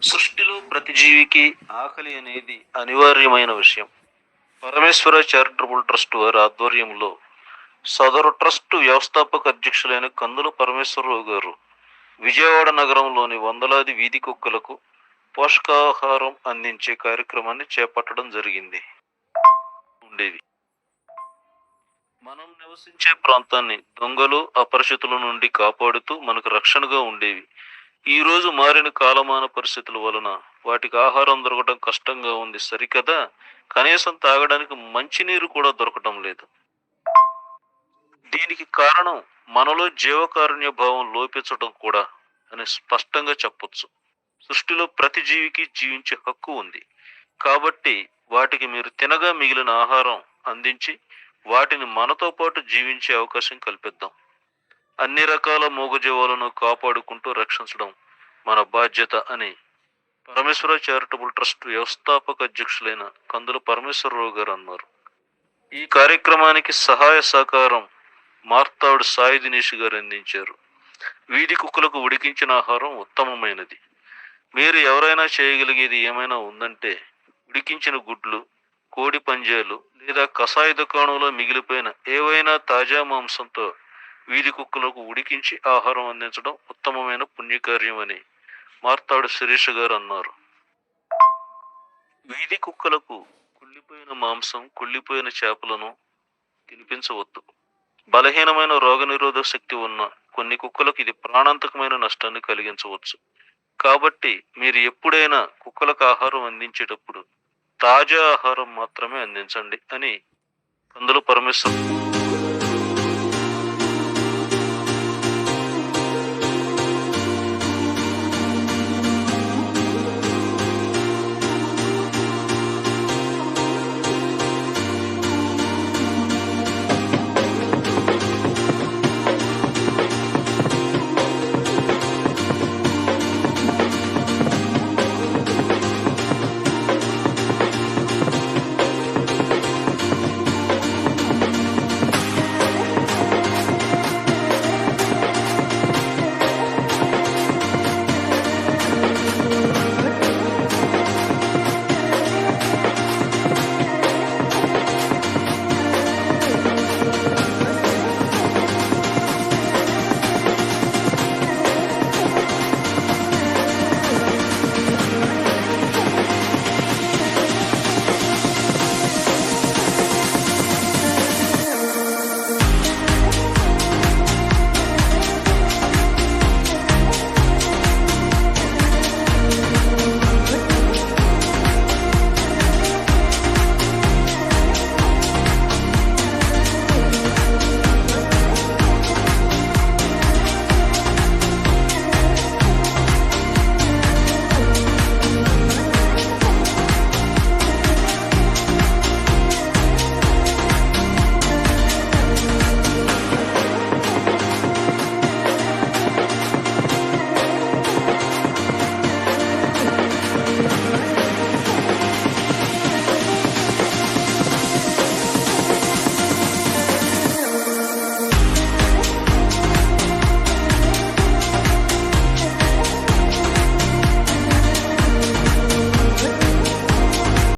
సృష్టిలో ప్రతి జీవికి ఆకలి అనేది అనివార్యమైన విషయం. పరమేశ్వర చారిటబుల్ ట్రస్ట్ వారి ఆధ్వర్యంలో సదరు ట్రస్ట్ వ్యవస్థాపక అధ్యక్షులైన కందుల పరమేశ్వరరావు గారు విజయవాడ నగరంలోని వందలాది వీధి కుక్కలకు పోషకాహారం అందించే కార్యక్రమాన్ని చేపట్టడం జరిగింది. ఉండేవి మనం నివసించే ప్రాంతాన్ని దొంగలు అపరిచితుల నుండి కాపాడుతూ మనకు రక్షణగా ఉండేవి. ఈ రోజు మారిన కాలమాన పరిస్థితుల వలన వాటికి ఆహారం దొరకడం కష్టంగా ఉంది సరికదా, కనీసం తాగడానికి మంచినీరు కూడా దొరకటం లేదు. దీనికి కారణం మనలో జీవకారుణ్య భావం లోపించడం కూడా అని స్పష్టంగా చెప్పొచ్చు. సృష్టిలో ప్రతి జీవికి జీవించే హక్కు ఉంది. కాబట్టి వాటికి మీరు తినగా మిగిలిన ఆహారం అందించి వాటిని మనతో పాటు జీవించే అవకాశం కల్పిద్దాం. అన్ని రకాల మూగజీవాలను కాపాడుకుంటూ రక్షించడం మన బాధ్యత అని పరమేశ్వర చారిటబుల్ ట్రస్ట్ వ్యవస్థాపక అధ్యక్షులైన కందుల పరమేశ్వరరావు గారు అన్నారు. ఈ కార్యక్రమానికి సహాయ సహకారం మార్తాడు సాయి దినేష్ గారు అందించారు. వీధి కుక్కలకు ఉడికించిన ఆహారం ఉత్తమమైనది. మీరు ఎవరైనా చేయగలిగేది ఏమైనా ఉందంటే ఉడికించిన గుడ్లు, కోడి పంజాలు లేదా కషాయ దుకాణంలో మిగిలిపోయిన ఏవైనా తాజా మాంసంతో వీధి కుక్కలకు ఉడికించి ఆహారం అందించడం ఉత్తమమైన పుణ్యకార్యం అని మార్తాడు శిరీష గారు అన్నారు. వీధి కుక్కలకు కుళ్ళిపోయిన మాంసం, కుళ్ళిపోయిన చేపలను తినిపించవద్దు. బలహీనమైన రోగనిరోధక శక్తి ఉన్న కొన్ని కుక్కలకు ఇది ప్రాణాంతకమైన నష్టాన్ని కలిగించవచ్చు. కాబట్టి మీరు ఎప్పుడైనా కుక్కలకు ఆహారం అందించేటప్పుడు తాజా ఆహారం మాత్రమే అందించండి అని కందుల పరమేశ్వర్